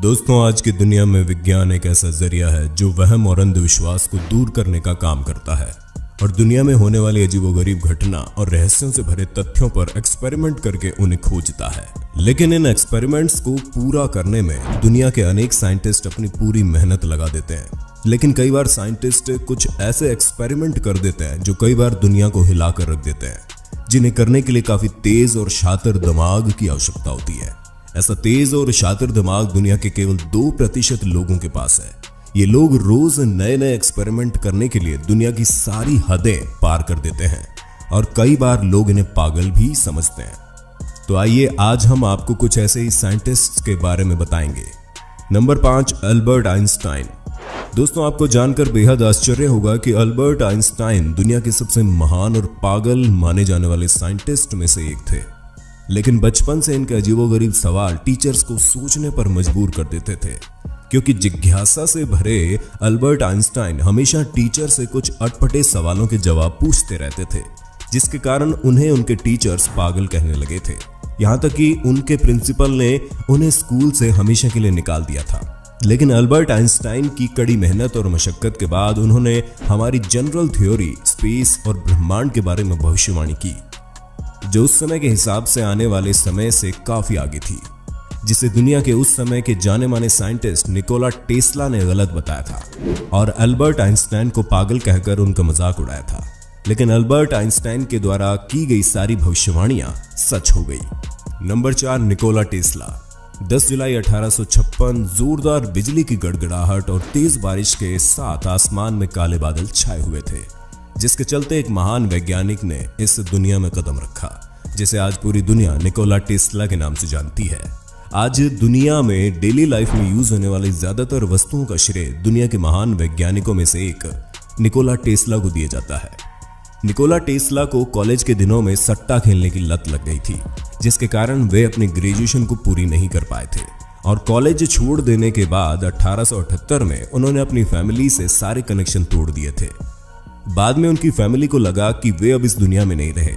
दोस्तों, आज की दुनिया में विज्ञान एक ऐसा जरिया है जो वहम और अंधविश्वास को दूर करने का काम करता है और दुनिया में होने वाली अजीबोगरीब घटना और रहस्यों से भरे तथ्यों पर एक्सपेरिमेंट करके उन्हें खोजता है। लेकिन इन एक्सपेरिमेंट्स को पूरा करने में दुनिया के अनेक साइंटिस्ट अपनी पूरी मेहनत लगा देते हैं। लेकिन कई बार साइंटिस्ट कुछ ऐसे एक्सपेरिमेंट कर देते हैं जो कई बार दुनिया को हिला कर रख देते हैं, जिन्हें करने के लिए काफी तेज और शातिर दिमाग की आवश्यकता होती है। ऐसा तेज और शातिर दिमाग दुनिया के केवल 2% लोगों के पास है। ये लोग रोज नए नए एक्सपेरिमेंट करने के लिए दुनिया की सारी हदें पार कर देते हैं और कई बार लोग इन्हें पागल भी समझते हैं। तो आइए आज हम आपको कुछ ऐसे ही साइंटिस्ट्स के बारे में बताएंगे। Number 5, Albert Einstein. दोस्तों, आपको जानकर बेहद आश्चर्य होगा कि अल्बर्ट आइंस्टाइन दुनिया के सबसे महान और पागल माने जाने वाले साइंटिस्ट में से एक थे। लेकिन बचपन से इनके अजीबोगरीब सवाल टीचर्स को सोचने पर मजबूर कर देते थे, क्योंकि जिज्ञासा से भरे अल्बर्ट आइंस्टाइन हमेशा टीचर से कुछ अटपटे सवालों के जवाब पूछते रहते थे, जिसके कारण उन्हें उनके टीचर्स पागल कहने लगे थे। यहाँ तक कि उनके प्रिंसिपल ने उन्हें स्कूल से हमेशा के लिए निकाल दिया था। लेकिन अल्बर्ट आइंस्टाइन की कड़ी मेहनत और मशक्कत के बाद उन्होंने हमारी जनरल थ्योरी, स्पेस और ब्रह्मांड के बारे में भविष्यवाणी की, जो उस समय के हिसाब से आने वाले समय से काफी आगे थी, जिसे दुनिया के उस समय के जाने माने साइंटिस्ट निकोला टेस्ला ने गलत बताया था और अल्बर्ट आइंस्टाइन को पागल कहकर उनका मजाक उड़ाया था। लेकिन अल्बर्ट आइंस्टाइन के द्वारा की गई सारी भविष्यवाणियां सच हो गई। Number 4, Nikola Tesla. 10 जुलाई 1856 जोरदार बिजली की गड़गड़ाहट और तेज बारिश के साथ आसमान में काले बादल छाए हुए थे, जिसके चलते एक महान वैज्ञानिक ने इस दुनिया में कदम रखा, जिसे आज पूरी दुनिया निकोला टेस्ला के नाम से जानती है। आज दुनिया में डेली लाइफ में यूज होने वाली ज्यादातर वस्तुओं का श्रेय दुनिया के महान वैज्ञानिकों में से एक निकोला टेस्ला को दिया जाता है। निकोला टेस्ला को कॉलेज के दिनों में सट्टा खेलने की लत लग गई थी, जिसके कारण वे अपनी ग्रेजुएशन को पूरी नहीं कर पाए थे और कॉलेज छोड़ देने के बाद 1878 में उन्होंने अपनी फैमिली से सारे कनेक्शन तोड़ दिए थे। बाद में उनकी फैमिली को लगा कि वे अब इस दुनिया में नहीं रहे,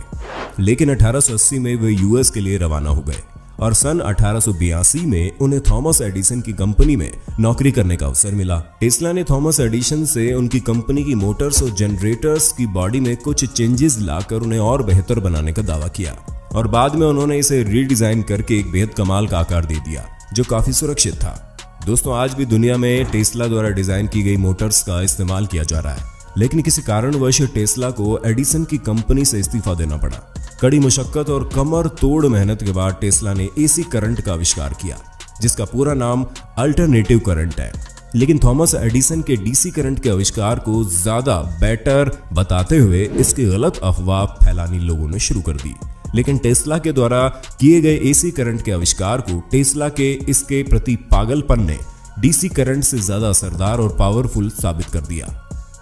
लेकिन 1880 में वे यूएस के लिए रवाना हो गए और सन 1882 में उन्हें थॉमस एडिसन की कंपनी में नौकरी करने का अवसर मिला। टेस्ला ने थॉमस एडिसन से उनकी कंपनी की मोटर्स और जनरेटर्स की बॉडी में कुछ चेंजेस लाकर उन्हें और बेहतर बनाने का दावा किया और बाद में उन्होंने इसे रीडिजाइन करके एक बेहद कमाल का आकार दे दिया, जो काफी सुरक्षित था। दोस्तों, आज भी दुनिया में टेस्ला द्वारा डिजाइन की गई मोटर्स का इस्तेमाल किया जा रहा है, लेकिन किसी कारणवश टेस्ला को एडिसन की कंपनी से इस्तीफा देना पड़ा। कड़ी मशक्कत और कमर तोड़ मेहनत के बाद टेस्ला ने एसी करंट का आविष्कार किया, जिसका पूरा नाम अल्टरनेटिव करंट है। लेकिन थॉमस एडिसन के डीसी करंट के आविष्कार को ज्यादा बेटर बताते हुए इसकी गलत अफवाह फैलानी लोगों ने शुरू कर दी। लेकिन टेस्ला के द्वारा किए गए एसी करंट के आविष्कार को टेस्ला के इसके प्रति पागलपन ने डीसी करंट से ज्यादा असरदार और पावरफुल साबित कर दिया।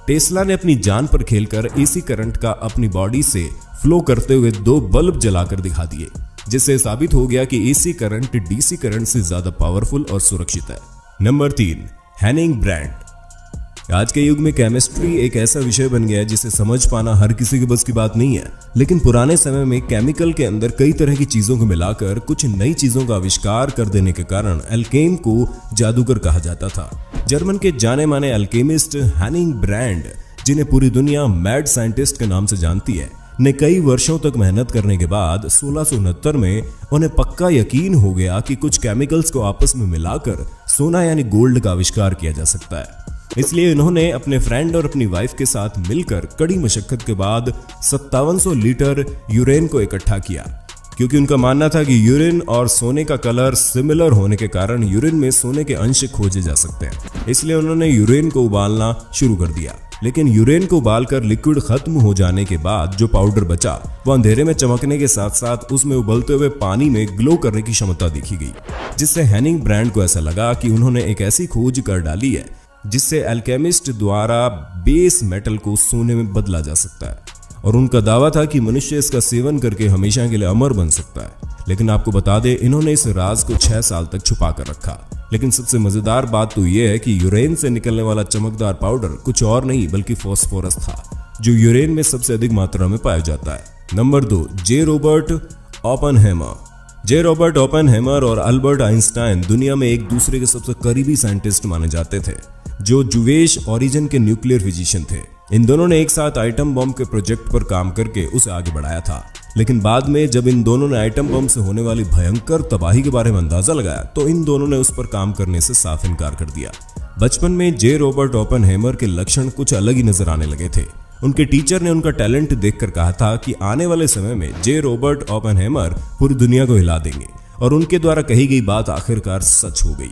टेस्ला ने अपनी जान पर खेलकर एसी करंट का अपनी बॉडी से फ्लो करते हुए 2 बल्ब जलाकर दिखा दिए, जिससे साबित हो गया कि एसी करंट डीसी करंट से ज्यादा पावरफुल और सुरक्षित है। Number 3, Hanning brand. आज के युग में केमिस्ट्री एक ऐसा विषय बन गया है जिसे समझ पाना हर किसी के बस की बात नहीं है। लेकिन पुराने समय में केमिकल के अंदर कई तरह की चीजों को मिलाकर कुछ नई चीजों का आविष्कार कर देने के कारण अल्केम को जादूगर कहा जाता था। जर्मन के जाने माने अल्केमिस्ट हेनिंग ब्रैंड, जिन्हें पूरी दुनिया मैड साइंटिस्ट के नाम से जानती है, ने कई वर्षों तक मेहनत करने के बाद 1669 में उन्हें पक्का यकीन हो गया कि कुछ केमिकल्स को आपस में मिलाकर सोना यानी गोल्ड का आविष्कार किया जा सकता है। इसलिए इन्होंने अपने फ्रेंड और अपनी वाइफ के साथ मिलकर कड़ी मशक्कत के बाद 5700 लीटर यूरेन को इकट्ठा किया, क्योंकि उनका मानना था कि यूरिन और सोने का कलर सिमिलर होने के कारण यूरिन में सोने के अंश खोजे जा सकते हैं। इसलिए उन्होंने यूरेन को उबालना शुरू कर दिया। लेकिन यूरेन को उबालकर लिक्विड खत्म हो जाने के बाद जो पाउडर बचा वो अंधेरे में चमकने के साथ साथ उसमें उबलते हुए पानी में ग्लो करने की क्षमता देखी गई, जिससे हेनिंग ब्रैंड को ऐसा लगा कि उन्होंने एक ऐसी खोज कर डाली है जिससे अल्केमिस्ट द्वारा बेस मेटल को सोने में बदला जा सकता है और उनका दावा था कि मनुष्य इसका सेवन करके हमेशा के लिए अमर बन सकता है। लेकिन आपको बता दें, इन्होंने इस राज को 6 साल तक छुपा कर रखा। लेकिन सबसे मजेदार बात तो यह है कि यूरेन से निकलने वाला चमकदार पाउडर कुछ और नहीं बल्कि फास्फोरस था, जो यूरेन में सबसे अधिक मात्रा में पाया जाता है। Number 2, J. Robert Oppenheimer. J Robert Oppenheimer और अल्बर्ट आइंस्टाइन दुनिया में एक दूसरे के सबसे करीबी साइंटिस्ट माने जाते थे, जो जूवेश ओरिजिन के न्यूक्लियर फिजिशियन थे। इन दोनों ने एक साथ आइटम बम के प्रोजेक्ट पर काम करके उसे आगे बढ़ाया था, लेकिन बाद में जब इन दोनों ने आइटम बम से होने वाली भयंकर तबाही के बारे में अंदाजा लगाया तो इन दोनों ने उस पर काम करने से साफ इनकार कर दिया। बचपन में जे रॉबर्ट ओपेनहाइमर के लक्षण कुछ अलग ही नजर आने लगे थे। उनके टीचर ने उनका टैलेंट देखकर कहा था कि आने वाले समय में जे रॉबर्ट ओपेनहाइमर पूरी दुनिया को हिला देंगे, और उनके द्वारा कही गई बात आखिरकार सच हो गई।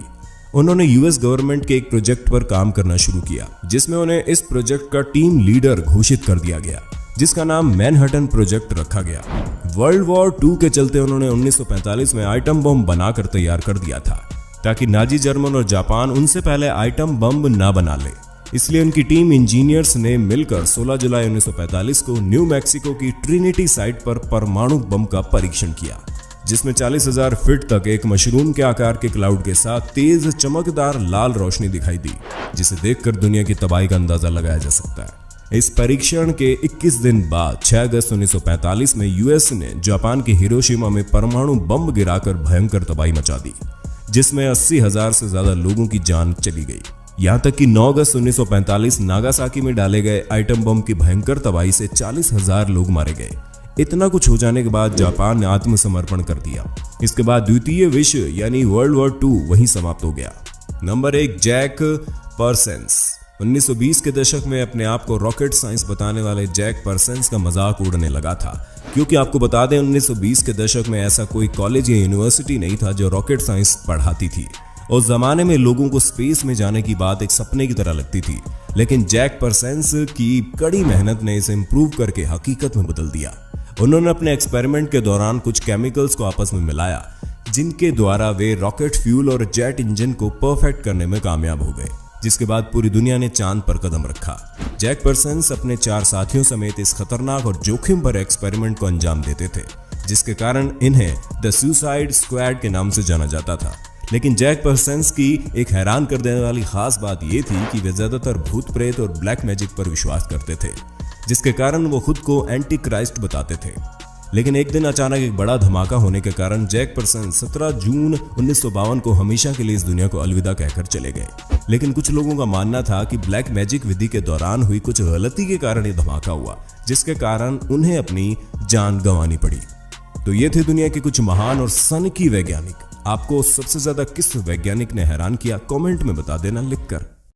उन्होंने यूएस गवर्नमेंट के एक प्रोजेक्ट पर काम करना शुरू किया, जिसमें उन्हें इस प्रोजेक्ट का टीम लीडर घोषित कर दिया गया, जिसका नाम मैनहट्टन प्रोजेक्ट रखा गया। वर्ल्ड वॉर 2 के चलते उन्होंने 1945 में आइटम बम बनाकर तैयार कर दिया था, ताकि नाजी जर्मन और जापान उनसे पहले आइटम बम ना बना ले। इसलिए उनकी टीम इंजीनियर्स ने मिलकर 16 जुलाई 1945 को न्यू मैक्सिको की ट्रिनिटी साइट पर परमाणु बम का परीक्षण किया, जिसमें 40,000 फीट तक एक मशरूम के आकार के क्लाउड के साथ तेज चमकदार लाल रोशनी दिखाई दी, जिसे देखकर दुनिया की तबाही का अंदाजा लगाया जा सकता है। इस परीक्षण के 21 दिन बाद 6 अगस्त 1945 में यूएस ने जापान के हिरोशिमा में परमाणु बम गिराकर भयंकर तबाही मचा दी, जिसमें 80,000 से ज्यादा लोगों की जान चली गई। यहां तक कि 9 अगस्त 1945 नागासाकी में डाले गए आइटम बम की भयंकर तबाही से 40,000 लोग मारे गए। इतना कुछ हो जाने के बाद जापान ने आत्मसमर्पण कर दिया। इसके बाद द्वितीय विश्व यानी वर्ल्ड वॉर 2 वहीं समाप्त हो गया। Number 1, Jack presence. 1920 के दशक में अपने आप को रॉकेट साइंस बताने वाले जैक परसेंस का मजाक उड़ने लगा था, क्योंकि आपको बता दें 1920 के दशक में ऐसा कोई कॉलेज या यूनिवर्सिटी नहीं था जो रॉकेट साइंस पढ़ाती थी। उस जमाने में लोगों को स्पेस में जाने की बात एक सपने की तरह लगती थी, लेकिन जैक परसेंस की कड़ी मेहनत ने इसे इंप्रूव करके हकीकत में बदल दिया। उन्होंने अपने एक्सपेरिमेंट के दौरान कुछ केमिकल्स को आपस में मिलाया, जिनके द्वारा वे रॉकेट फ्यूल और जेट इंजन को परफेक्ट करने में कामयाब हो गए, जिसके बाद पूरी दुनिया ने चांद पर कदम रखा। जैक परसेंस अपने 4 साथियों समेत इस खतरनाक और जोखिम भरे एक्सपेरिमेंट को अंजाम देते थे, जिसके कारण इन्हें द सुसाइड स्क्वाड के नाम से जाना जाता था। लेकिन जैक परसेंस की एक हैरान कर देने वाली खास बात यह थी कि वे ज्यादातर भूत प्रेत और ब्लैक मैजिक पर विश्वास करते थे, जिसके कारण वो खुद को एंटी क्राइस्ट बताते थे। लेकिन एक दिन अचानक एक बड़ा धमाका होने के कारण जैक परसेंस 17 जून 1952 को हमेशा के लिए इस दुनिया को अलविदा कहकर चले गए। लेकिन कुछ लोगों का मानना था कि ब्लैक मैजिक विधि के दौरान हुई कुछ गलती के कारण ये धमाका हुआ, जिसके कारण उन्हें अपनी जान गंवानी पड़ी। तो ये थे दुनिया के कुछ महान और सनकी वैज्ञानिक। आपको सबसे ज्यादा किस वैज्ञानिक ने हैरान किया, कमेंट में बता देना लिखकर।